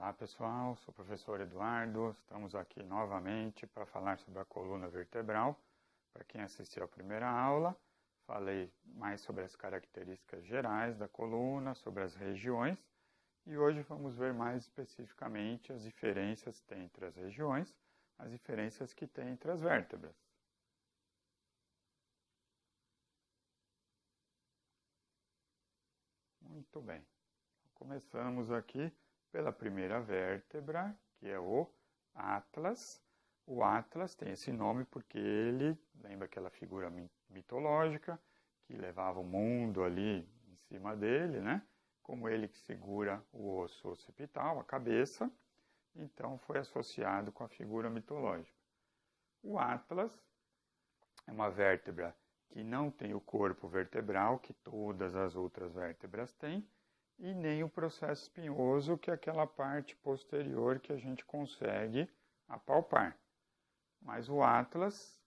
Olá pessoal, sou o professor Eduardo, estamos aqui novamente para falar sobre a coluna vertebral. Para quem assistiu à primeira aula, falei mais sobre as características gerais da coluna, sobre as regiões, e hoje vamos ver mais especificamente as diferenças que tem entre as regiões, as diferenças que tem entre as vértebras. Muito bem, começamos aqui pela primeira vértebra, que é o Atlas. O Atlas tem esse nome porque ele lembra aquela figura mitológica que levava o mundo ali em cima dele, né? Como ele que segura o osso occipital, a cabeça, então foi associado com a figura mitológica. O Atlas é uma vértebra que não tem o corpo vertebral que todas as outras vértebras têm, e nem o processo espinhoso, que é aquela parte posterior que a gente consegue apalpar. Mas o Atlas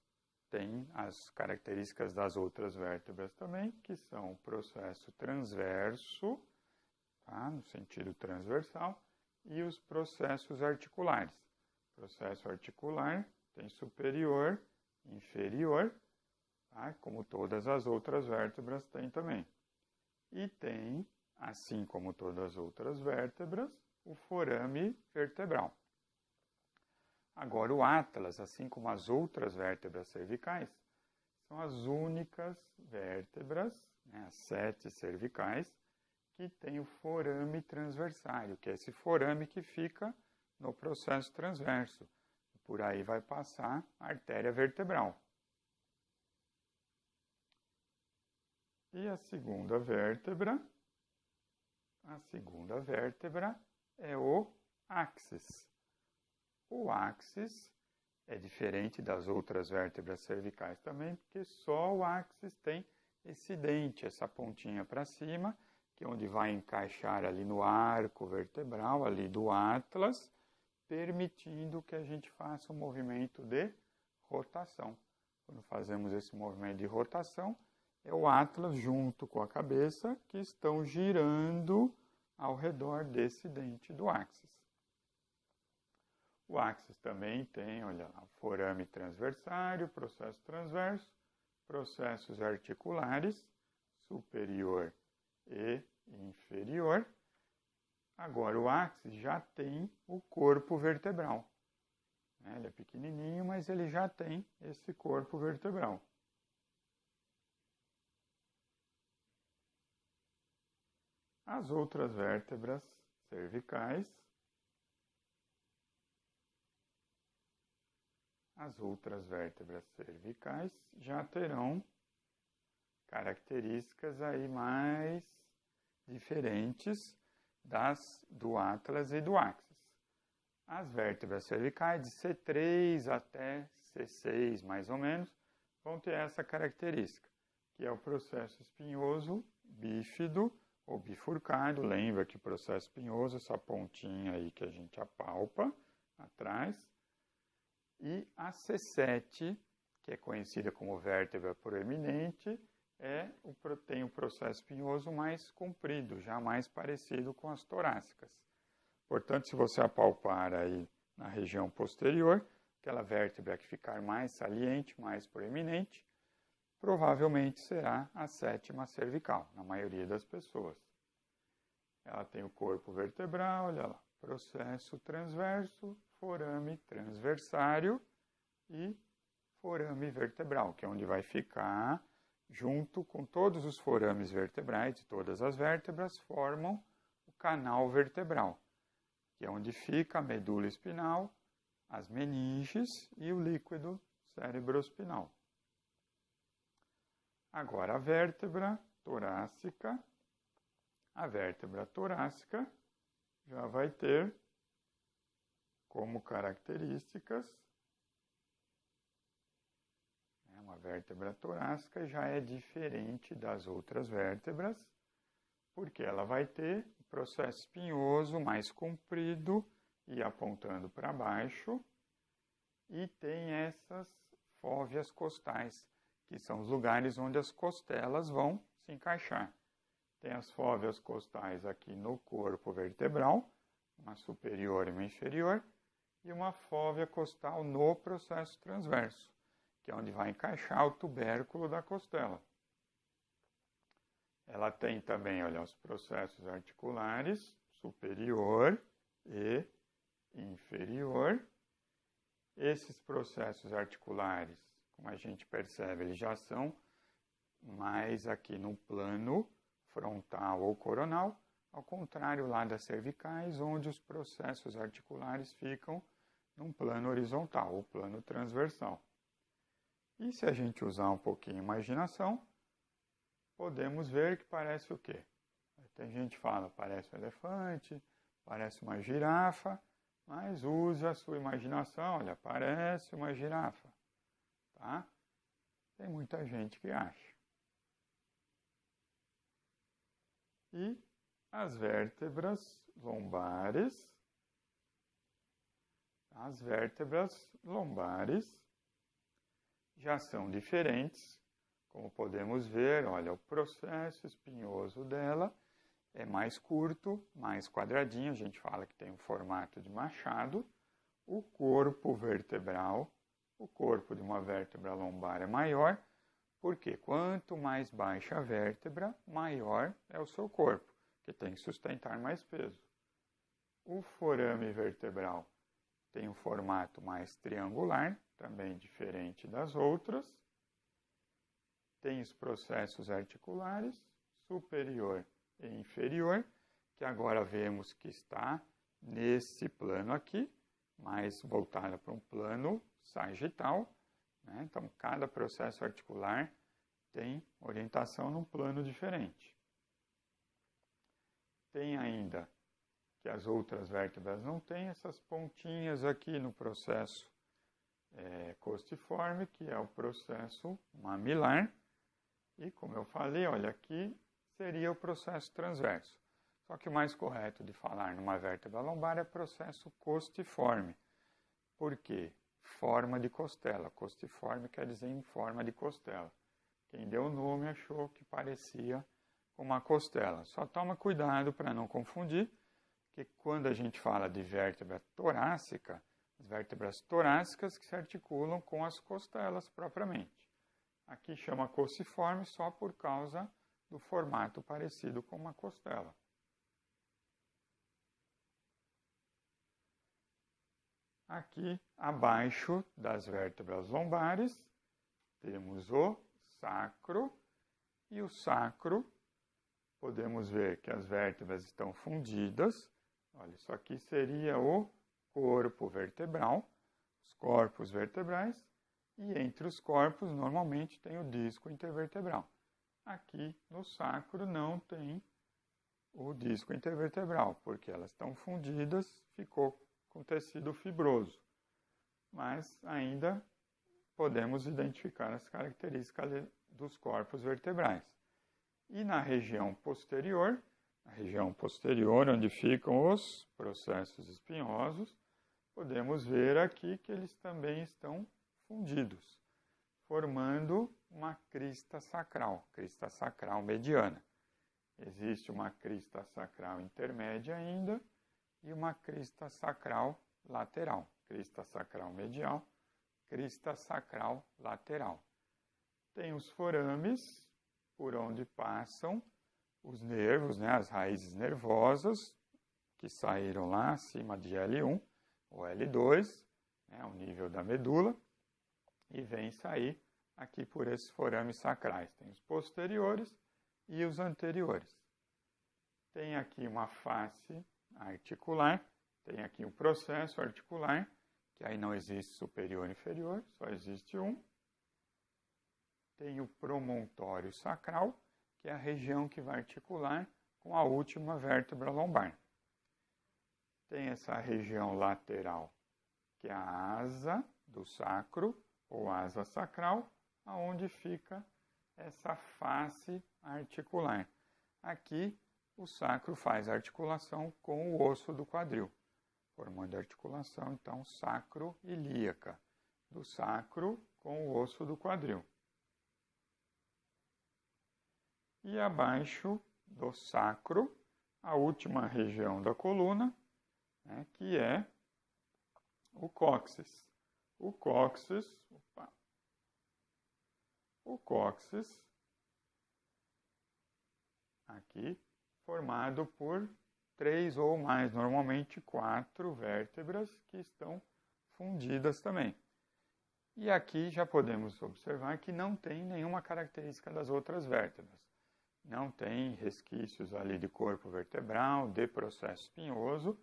tem as características das outras vértebras também, que são o processo transverso, tá? No sentido transversal, e os processos articulares. O processo articular tem superior, inferior, tá? Como todas as outras vértebras têm também. E tem, assim como todas as outras vértebras, o forame vertebral. Agora, o Atlas, assim como as outras vértebras cervicais, são as únicas vértebras, né, as 7 cervicais, que tem o forame transversário, que é esse forame que fica no processo transverso. Por aí vai passar a artéria vertebral. E a segunda vértebra é o áxis. O áxis é diferente das outras vértebras cervicais também, porque só o áxis tem esse dente, essa pontinha para cima, que é onde vai encaixar ali no arco vertebral, ali do Atlas, permitindo que a gente faça um movimento de rotação. Quando fazemos esse movimento de rotação, é o Atlas junto com a cabeça que estão girando ao redor desse dente do áxis. O áxis também tem, olha lá, forame transversário, processo transverso, processos articulares, superior e inferior. Agora, o áxis já tem o corpo vertebral. Ele é pequenininho, mas ele já tem esse corpo vertebral. As outras vértebras cervicais, já terão características aí mais diferentes das do Atlas e do Áxis. As vértebras cervicais de C3 até C6, mais ou menos, vão ter essa característica, que é o processo espinhoso bífido ou bifurcado. Lembra que o processo espinhoso, essa pontinha aí que a gente apalpa atrás. E a C7, que é conhecida como vértebra proeminente, tem o processo espinhoso mais comprido, já mais parecido com as torácicas. Portanto, se você apalpar aí na região posterior, aquela vértebra que ficar mais saliente, mais proeminente, provavelmente será a 7ª cervical, na maioria das pessoas. Ela tem o corpo vertebral, olha lá, processo transverso, forame transversário e forame vertebral, que é onde vai ficar, junto com todos os forames vertebrais de todas as vértebras, formam o canal vertebral, que é onde fica a medula espinal, as meninges e o líquido cerebrospinal. Agora, a vértebra torácica já vai ter como características, uma vértebra torácica já é diferente das outras vértebras, porque ela vai ter o processo espinhoso mais comprido e apontando para baixo, e tem essas fóveas costais, que são os lugares onde as costelas vão se encaixar. Tem as fóveas costais aqui no corpo vertebral, uma superior e uma inferior, e uma fóvea costal no processo transverso, que é onde vai encaixar o tubérculo da costela. Ela tem também, olha, os processos articulares, superior e inferior. Esses processos articulares, como a gente percebe, eles já são mais aqui no plano frontal ou coronal, ao contrário lá das cervicais, onde os processos articulares ficam num plano horizontal, ou plano transversal. E se a gente usar um pouquinho a imaginação, podemos ver que parece o quê? Tem gente que fala, parece um elefante, parece uma girafa, mas use a sua imaginação, olha, parece uma girafa, tá? Tem muita gente que acha. E as vértebras lombares, já são diferentes, como podemos ver, olha, o processo espinhoso dela é mais curto, mais quadradinho, a gente fala que tem um formato de machado. O corpo vertebral, o corpo de uma vértebra lombar é maior, porque quanto mais baixa a vértebra, maior é o seu corpo, que tem que sustentar mais peso. O forame vertebral tem um formato mais triangular, também diferente das outras. Tem os processos articulares, superior e inferior, que agora vemos que está nesse plano aqui, mais voltada para um plano sagital, né? Então, cada processo articular tem orientação num plano diferente. Tem ainda, que as outras vértebras não têm, essas pontinhas aqui no processo costiforme, que é o processo mamilar. E, como eu falei, olha, aqui seria o processo transverso. Só que o mais correto de falar numa vértebra lombar é processo costiforme. Por quê? Forma de costela. Costiforme quer dizer em forma de costela. Quem deu o nome achou que parecia com uma costela. Só toma cuidado para não confundir, que quando a gente fala de vértebra torácica, as vértebras torácicas que se articulam com as costelas propriamente. Aqui chama costiforme só por causa do formato parecido com uma costela. Aqui, abaixo das vértebras lombares, temos o sacro. E o sacro, podemos ver que as vértebras estão fundidas. Olha, isso aqui seria o corpo vertebral, os corpos vertebrais. E entre os corpos, normalmente, tem o disco intervertebral. Aqui, no sacro, não tem o disco intervertebral, porque elas estão fundidas, ficou com tecido fibroso. Mas ainda podemos identificar as características dos corpos vertebrais. E na região posterior onde ficam os processos espinhosos, podemos ver aqui que eles também estão fundidos, formando uma crista sacral mediana. Existe uma crista sacral intermédia ainda e uma crista sacral lateral. Crista sacral medial, crista sacral lateral. Tem os forames, por onde passam os nervos, né, as raízes nervosas, que saíram lá acima de L1 ou L2, né, o nível da medula, e vem sair aqui por esses forames sacrais. Tem os posteriores e os anteriores. Tem aqui uma face articular, tem aqui um processo articular, que aí não existe superior e inferior, só existe um. Tem o promontório sacral, que é a região que vai articular com a última vértebra lombar. Tem essa região lateral, que é a asa do sacro, ou asa sacral, aonde fica essa face articular. Aqui, o sacro faz articulação com o osso do quadril, formando a articulação, então, sacro-ilíaca, do sacro com o osso do quadril. E abaixo do sacro, a última região da coluna, né, que é o cóccix. O cóccix aqui formado por 3 ou mais, normalmente 4 vértebras que estão fundidas também. E aqui já podemos observar que não tem nenhuma característica das outras vértebras. Não tem resquícios ali de corpo vertebral, de processo espinhoso.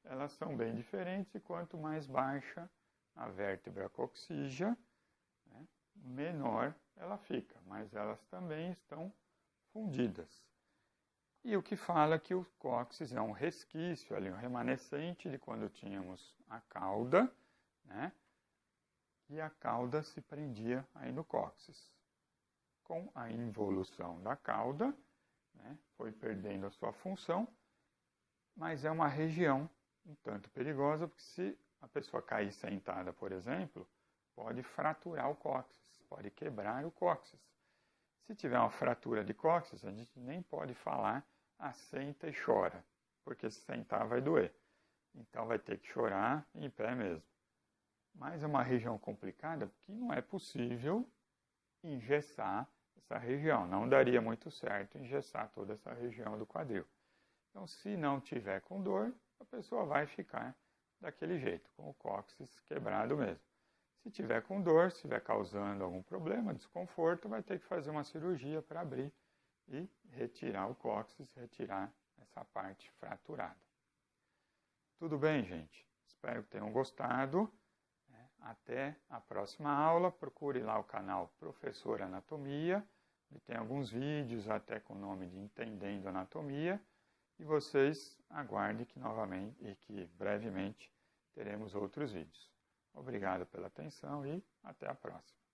Elas são bem diferentes e quanto mais baixa a vértebra coccígea, né, menor ela fica, mas elas também estão fundidas. E o que fala que o cóccix é um resquício, ali, um remanescente de quando tínhamos a cauda, né? E a cauda se prendia aí no cóccix. Com a involução da cauda, né, foi perdendo a sua função, mas é uma região um tanto perigosa, porque se a pessoa cair sentada, por exemplo, pode fraturar o cóccix, pode quebrar o cóccix. Se tiver uma fratura de cóccix, a gente nem pode falar assenta e chora, porque se sentar vai doer. Então vai ter que chorar em pé mesmo. Mas é uma região complicada porque não é possível engessar essa região. Não daria muito certo engessar toda essa região do quadril. Então, se não tiver com dor, a pessoa vai ficar daquele jeito, com o cóccix quebrado mesmo. Se tiver com dor, se estiver causando algum problema, desconforto, vai ter que fazer uma cirurgia para abrir e retirar o cóccix, retirar essa parte fraturada. Tudo bem, gente? Espero que tenham gostado. Até a próxima aula. Procure lá o canal Professor Anatomia. Ele tem alguns vídeos até com o nome de Entendendo Anatomia. E vocês aguardem que novamente e que brevemente teremos outros vídeos. Obrigado pela atenção e até a próxima.